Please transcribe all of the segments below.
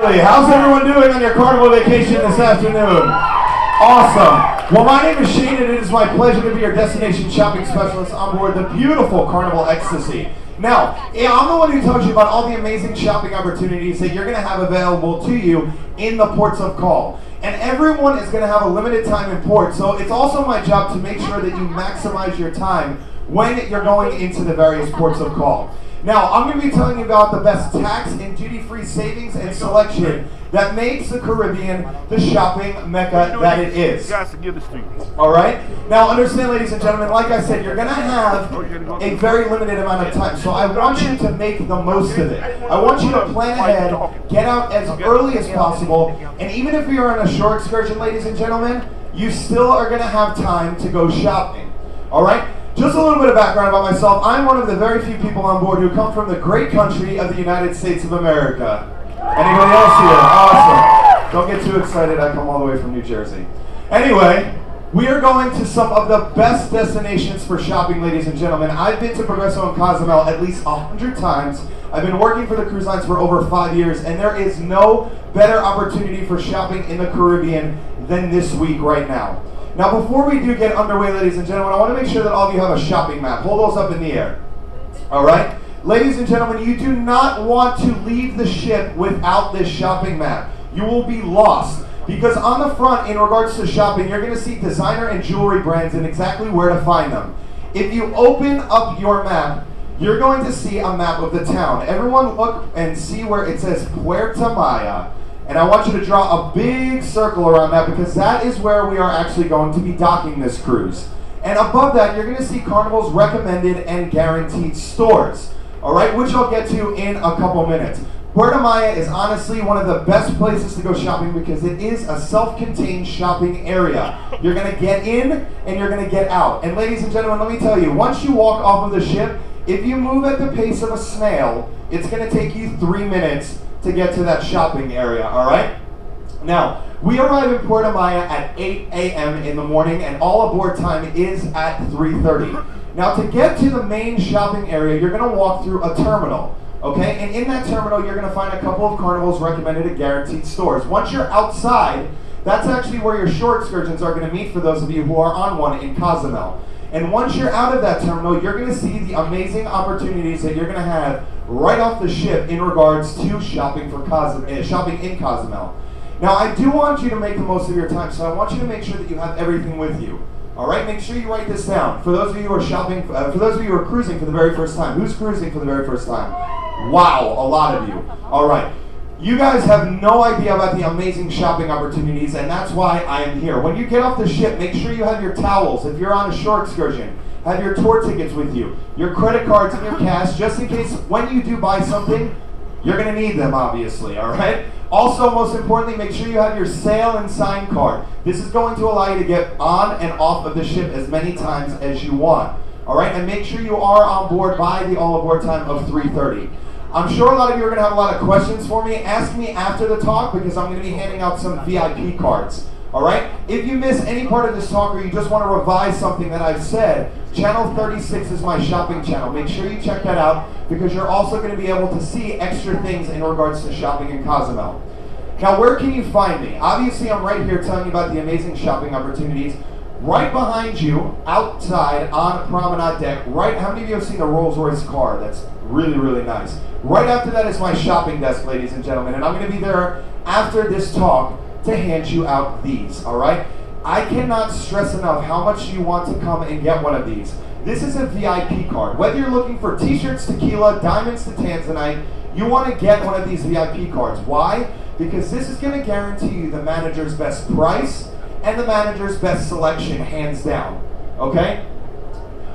How's everyone doing on your carnival vacation this afternoon? Awesome. Well, my name is Shane, and it is my pleasure to be your destination shopping specialist on board the beautiful Carnival Ecstasy. Now, I'm the one who tells you about all the amazing shopping opportunities that you're going to have available to you in the ports of call. And everyone is going to have a limited time in port, so it's also my job to make sure that you maximize your time when you're going into the various ports of call. Now, I'm going to be telling you about the best tax and duty-free savings and selection that makes the Caribbean the shopping mecca that it is. Alright? Now, understand, ladies and gentlemen, like I said, you're going to have a very limited amount of time. So I want you to make the most of it. I want you to plan ahead, get out as early as possible, and even if you're on a shore excursion, ladies and gentlemen, you still are going to have time to go shopping. Alright? Just a little bit of background about myself. I'm one of the very few people on board who come from the great country of the United States of America. Anybody else here? Awesome. Don't get too excited, I come all the way from New Jersey. Anyway, we are going to some of the best destinations for shopping, ladies and gentlemen. I've been to Progreso and Cozumel at least 100 times. I've been working for the cruise lines for over 5 years, and there is no better opportunity for shopping in the Caribbean than this week right now. Now, before we do get underway, ladies and gentlemen, I want to make sure that all of you have a shopping map. Hold those up in the air. All right? Ladies and gentlemen, you do not want to leave the ship without this shopping map. You will be lost. Because on the front, in regards to shopping, you're going to see designer and jewelry brands and exactly where to find them. If you open up your map, you're going to see a map of the town. Everyone look and see where it says Puerto Maya. And I want you to draw a big circle around that because that is where we are actually going to be docking this cruise. And above that, you're going to see Carnival's recommended and guaranteed stores, all right, which I'll get to in a couple minutes. Puerto Maya is honestly one of the best places to go shopping because it is a self-contained shopping area. You're going to get in and you're going to get out. And ladies and gentlemen, let me tell you, once you walk off of the ship, if you move at the pace of a snail, it's going to take you 3 minutes to get to that shopping area, all right? Now, we arrive in Puerto Maya at 8 a.m. in the morning, and all aboard time is at 3:30. Now, to get to the main shopping area, you're going to walk through a terminal, okay? And in that terminal, you're going to find a couple of Carnival's recommended and guaranteed stores. Once you're outside, that's actually where your shore excursions are going to meet for those of you who are on one in Cozumel. And once you're out of that terminal, you're going to see the amazing opportunities that you're going to have right off the ship in regards to shopping in Cozumel. Now, I do want you to make the most of your time, so I want you to make sure that you have everything with you. All right, make sure you write this down. For those of you who are shopping, for those of you who are cruising for the very first time, who's cruising for the very first time? Wow, a lot of you. All right. You guys have no idea about the amazing shopping opportunities, and that's why I am here. When you get off the ship, make sure you have your towels. If you're on a shore excursion, have your tour tickets with you, your credit cards and your cash, just in case when you do buy something, you're going to need them, obviously, all right? Also, most importantly, make sure you have your sail and sign card. This is going to allow you to get on and off of the ship as many times as you want, all right? And make sure you are on board by the all-aboard time of 3:30. I'm sure a lot of you are going to have a lot of questions for me. Ask me after the talk because I'm going to be handing out some VIP cards. All right? If you miss any part of this talk or you just want to revise something that I've said, Channel 36 is my shopping channel. Make sure you check that out because you're also going to be able to see extra things in regards to shopping in Cozumel. Now, where can you find me? Obviously, I'm right here telling you about the amazing shopping opportunities. Right behind you, outside on Promenade Deck, right, how many of you have seen a Rolls Royce car? That's really, really nice. Right after that is my shopping desk, ladies and gentlemen, and I'm going to be there after this talk to hand you out these, all right? I cannot stress enough how much you want to come and get one of these. This is a VIP card. Whether you're looking for t-shirts, tequila, diamonds to Tanzanite, you want to get one of these VIP cards. Why? Because this is going to guarantee you the manager's best price and the manager's best selection, hands down, okay?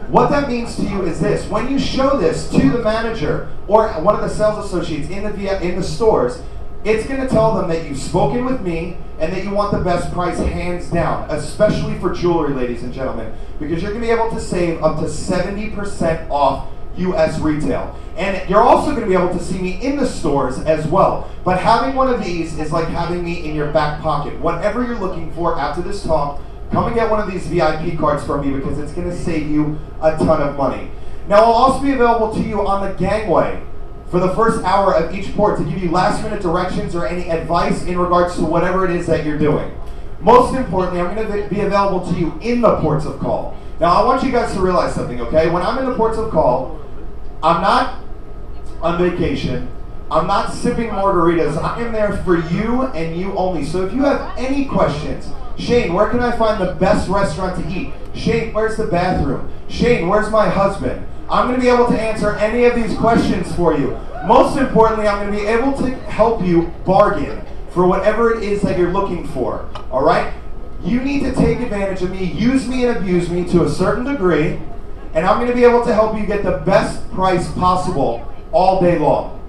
What that means to you is this. When you show this to the manager or one of the sales associates in the stores, it's going to tell them that you've spoken with me and that you want the best price, hands down, especially for jewelry, ladies and gentlemen, because you're going to be able to save up to 70% off U.S. retail. And you're also going to be able to see me in the stores as well. But having one of these is like having me in your back pocket. Whatever you're looking for after this talk, come and get one of these VIP cards from me because it's going to save you a ton of money. Now, I'll also be available to you on the gangway for the first hour of each port to give you last minute directions or any advice in regards to whatever it is that you're doing. Most importantly, I'm going to be available to you in the ports of call. Now, I want you guys to realize something, okay? When I'm in the ports of call, I'm not on vacation. I'm not sipping margaritas. I am there for you and you only. So if you have any questions, Shane, where can I find the best restaurant to eat? Shane, where's the bathroom? Shane, where's my husband? I'm going to be able to answer any of these questions for you. Most importantly, I'm going to be able to help you bargain for whatever it is that you're looking for, all right? You need to take advantage of me, use me and abuse me to a certain degree, and I'm going to be able to help you get the best price possible all day long,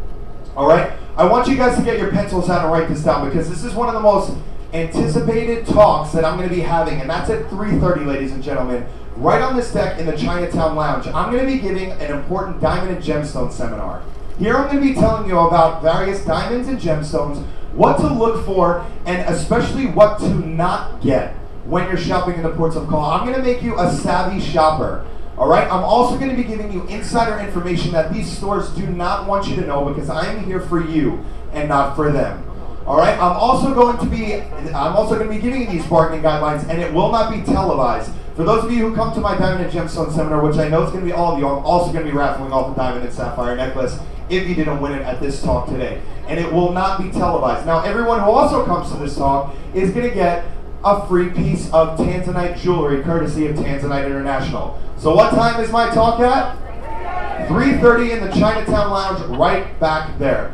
all right? I want you guys to get your pencils out and write this down because this is one of the most anticipated talks that I'm going to be having, and that's at 3:30, ladies and gentlemen, right on this deck in the Chinatown Lounge. I'm going to be giving an important diamond and gemstone seminar. Here I'm going to be telling you about various diamonds and gemstones, what to look for, and especially what to not get when you're shopping in the ports of call. I'm going to make you a savvy shopper. All right, I'm also going to be giving you insider information that these stores do not want you to know because I am here for you and not for them. All right, I'm also going to be giving you these bargaining guidelines, and it will not be televised. For those of you who come to my Diamond and Gemstone seminar, which I know is going to be all of you, I'm also going to be raffling off a diamond and sapphire necklace if you didn't win it at this talk today. And it will not be televised. Now, everyone who also comes to this talk is going to get a free piece of Tanzanite jewelry, courtesy of Tanzanite International. So what time is my talk at? 3:30 in the Chinatown Lounge, right back there.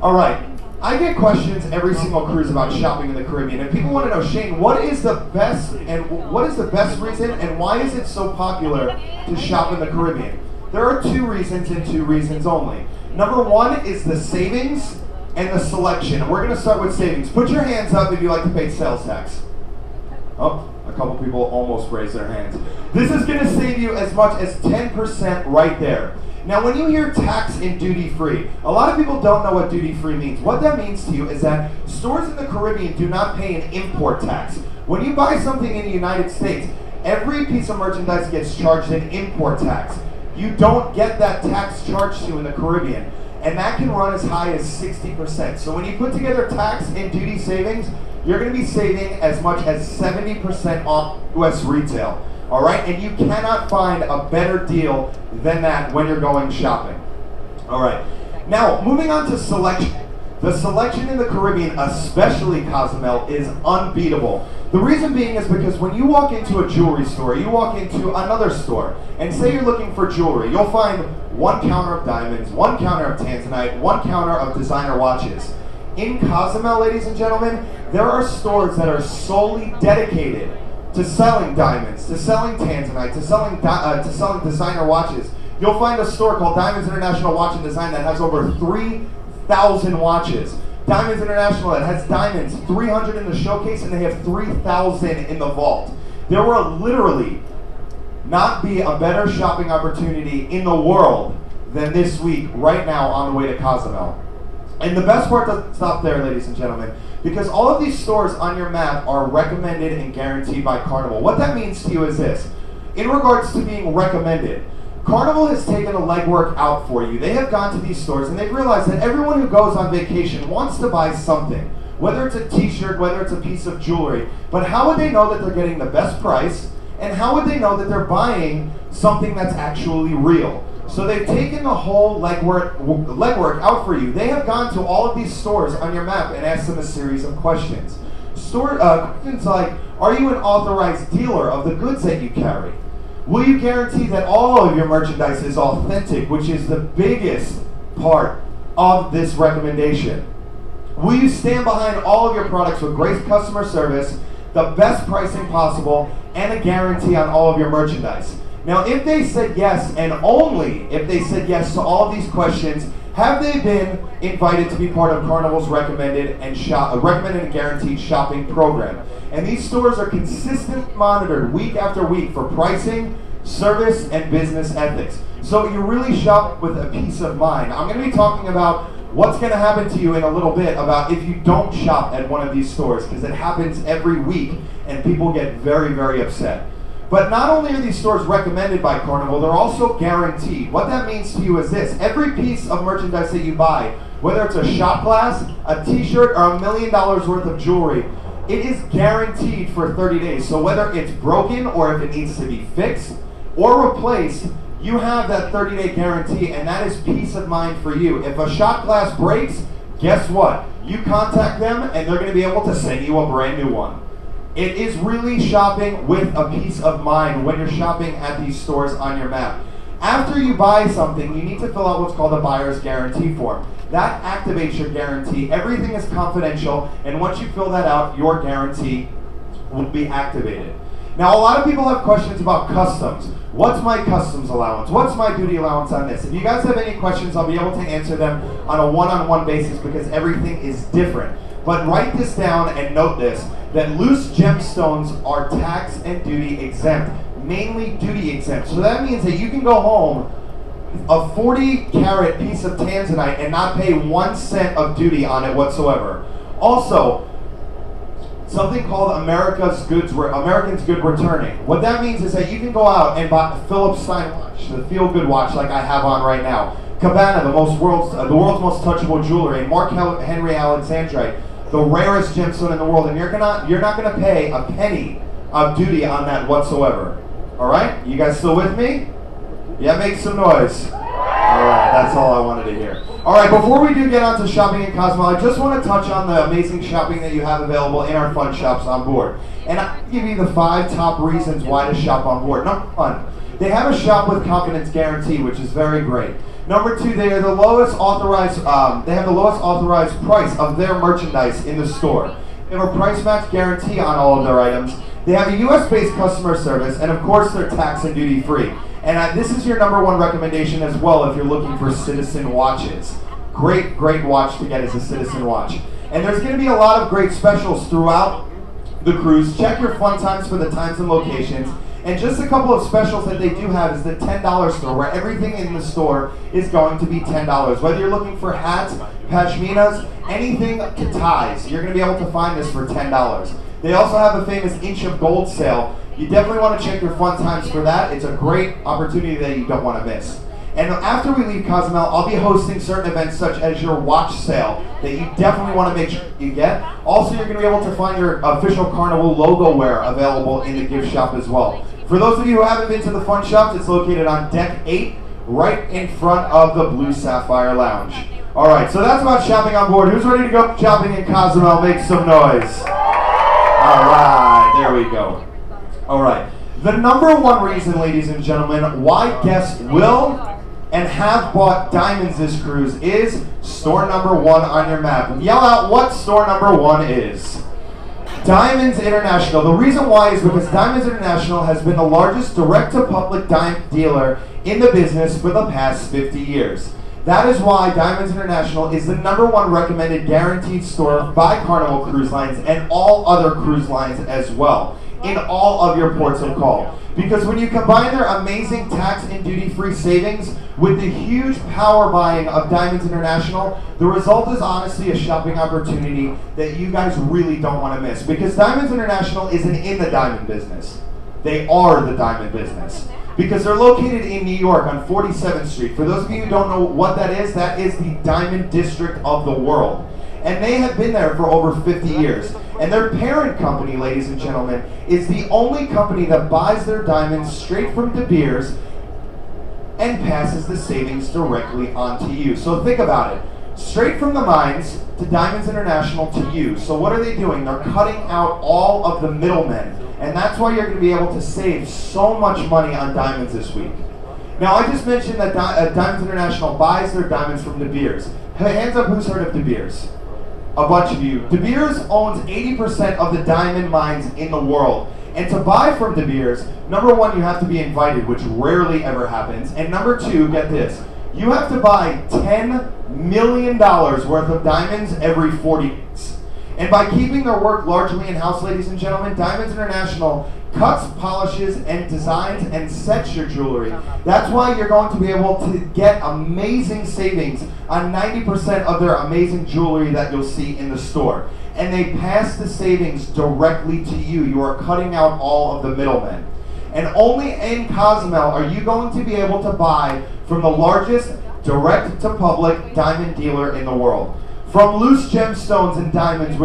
All right. I get questions every single cruise about shopping in the Caribbean, and people want to know, Shane, what is the best reason, and why is it so popular to shop in the Caribbean? There are two reasons and two reasons only. Number one is the savings and the selection. And we're going to start with savings. Put your hands up if you like to pay sales tax. Oh, a couple people almost raised their hands. This is going to save you as much as 10% right there. Now, when you hear tax and duty-free, a lot of people don't know what duty-free means. What that means to you is that stores in the Caribbean do not pay an import tax. When you buy something in the United States, every piece of merchandise gets charged an import tax. You don't get that tax charged to you in the Caribbean, and that can run as high as 60%. So when you put together tax and duty savings, you're going to be saving as much as 70% off U.S. retail. All right, and you cannot find a better deal than that when you're going shopping. All right, now moving on to selection. The selection in the Caribbean, especially Cozumel, is unbeatable. The reason being is because when you walk into a jewelry store, you walk into another store, and say you're looking for jewelry, you'll find one counter of diamonds, one counter of Tanzanite, one counter of designer watches. In Cozumel, ladies and gentlemen, there are stores that are solely dedicated to selling diamonds, to selling Tanzanite, to selling designer watches. You'll find a store called Diamonds International Watch and Design that has over 3,000 watches. Diamonds International that has diamonds, 300 in the showcase, and they have 3,000 in the vault. There will literally not be a better shopping opportunity in the world than this week, right now, on the way to Cozumel. And the best part doesn't stop there, ladies and gentlemen, because all of these stores on your map are recommended and guaranteed by Carnival. What that means to you is this. In regards to being recommended, Carnival has taken the legwork out for you. They have gone to these stores and they've realized that everyone who goes on vacation wants to buy something, whether it's a t-shirt, whether it's a piece of jewelry. But how would they know that they're getting the best price? And how would they know that they're buying something that's actually real? So they've taken the whole legwork out for you. They have gone to all of these stores on your map and asked them a series of questions. Questions like, are you an authorized dealer of the goods that you carry? Will you guarantee that all of your merchandise is authentic, which is the biggest part of this recommendation? Will you stand behind all of your products with great customer service, the best pricing possible, and a guarantee on all of your merchandise? Now, if they said yes, and only if they said yes to all of these questions, have they been invited to be part of Carnival's recommended and guaranteed shopping program? And these stores are consistently monitored week after week for pricing, service, and business ethics. So you really shop with a peace of mind. I'm going to be talking about what's going to happen to you in a little bit about if you don't shop at one of these stores, because it happens every week and people get very, very upset. But not only are these stores recommended by Carnival, they're also guaranteed. What that means to you is this: every piece of merchandise that you buy, whether it's a shot glass, a t-shirt, or $1 million worth of jewelry, it is guaranteed for 30 days. So whether it's broken or if it needs to be fixed or replaced, you have that 30-day guarantee, and that is peace of mind for you. If a shot glass breaks, guess what? You contact them and they're going to be able to send you a brand new one. It is really shopping with a peace of mind when you're shopping at these stores on your map. After you buy something, you need to fill out what's called a buyer's guarantee form. That activates your guarantee. Everything is confidential, and once you fill that out, your guarantee will be activated. Now, a lot of people have questions about customs. What's my customs allowance? What's my duty allowance on this? If you guys have any questions, I'll be able to answer them on a one-on-one basis because everything is different. But write this down and note this, that loose gemstones are tax and duty exempt, mainly duty exempt. So that means that you can go home a 40-carat piece of tanzanite and not pay 1 cent of duty on it whatsoever. Also, something called American's Good Returning. What that means is that you can go out and buy a Phillips Stein watch, the feel-good watch like I have on right now, Cabana, the world's most touchable jewelry, and Mark Henry Alexandrite, the rarest gemstone in the world, and you're not going to pay a penny of duty on that whatsoever. All right? You guys still with me? Yeah, make some noise. All right, that's all I wanted to hear. All right, before we do get on to shopping in Cozumel, I just want to touch on the amazing shopping that you have available in our fun shops on board. And I'll give you the 5 top reasons why to shop on board. Number 1, they have a shop with confidence guarantee, which is very great. Number 2, they are the lowest authorized. They have the lowest authorized price of their merchandise in the store. They have a price match guarantee on all of their items. They have a U.S.-based customer service, and of course, they're tax and duty free. And this is your number 1 recommendation as well if you're looking for Citizen watches. Great watch to get is a Citizen watch. And there's going to be a lot of great specials throughout the cruise. Check your fun times for the times and locations. And just a couple of specials that they do have is the $10 store, where everything in the store is going to be $10. Whether you're looking for hats, pashminas, anything to ties, you're going to be able to find this for $10. They also have a famous Inch of Gold sale. You definitely want to check your fun times for that. It's a great opportunity that you don't want to miss. And after we leave Cozumel, I'll be hosting certain events such as your watch sale that you definitely want to make sure you get. Also, you're going to be able to find your official Carnival logo wear available in the gift shop as well. For those of you who haven't been to the fun shops, it's located on Deck 8, right in front of the Blue Sapphire Lounge. All right, so that's about shopping on board. Who's ready to go shopping in Cozumel? Make some noise. All right, there we go. All right, the number 1 reason, ladies and gentlemen, why guests will and have bought diamonds this cruise is store number 1 on your map. Yell out what store number 1 is. Diamonds International. The reason why is because Diamonds International has been the largest direct-to-public diamond dealer in the business for the past 50 years. That is why Diamonds International is the number 1 recommended guaranteed store by Carnival Cruise Lines and all other cruise lines as well, in all of your ports of call. Because when you combine their amazing tax and duty-free savings with the huge power buying of Diamonds International, the result is honestly a shopping opportunity that you guys really don't want to miss. Because Diamonds International isn't in the diamond business. They are the diamond business. Because they're located in New York on 47th Street. For those of you who don't know what that is the diamond district of the world. And they have been there for over 50 years. And their parent company, ladies and gentlemen, is the only company that buys their diamonds straight from De Beers and passes the savings directly on to you. So think about it. Straight from the mines to Diamonds International to you. So what are they doing? They're cutting out all of the middlemen. And that's why you're going to be able to save so much money on diamonds this week. Now, I just mentioned that Diamonds International buys their diamonds from De Beers. Hands up who's heard of De Beers? A bunch of you. De Beers owns 80% of the diamond mines in the world. And to buy from De Beers, number 1, you have to be invited, which rarely ever happens. And number 2, get this, you have to buy $10 million worth of diamonds every 40 days. And by keeping their work largely in-house, ladies and gentlemen, Diamonds International cuts, polishes, and designs and sets your jewelry. That's why you're going to be able to get amazing savings on 90% of their amazing jewelry that you'll see in the store. And they pass the savings directly to you. You are cutting out all of the middlemen. And only in Cozumel are you going to be able to buy from the largest direct-to-public diamond dealer in the world. From loose gemstones and diamonds,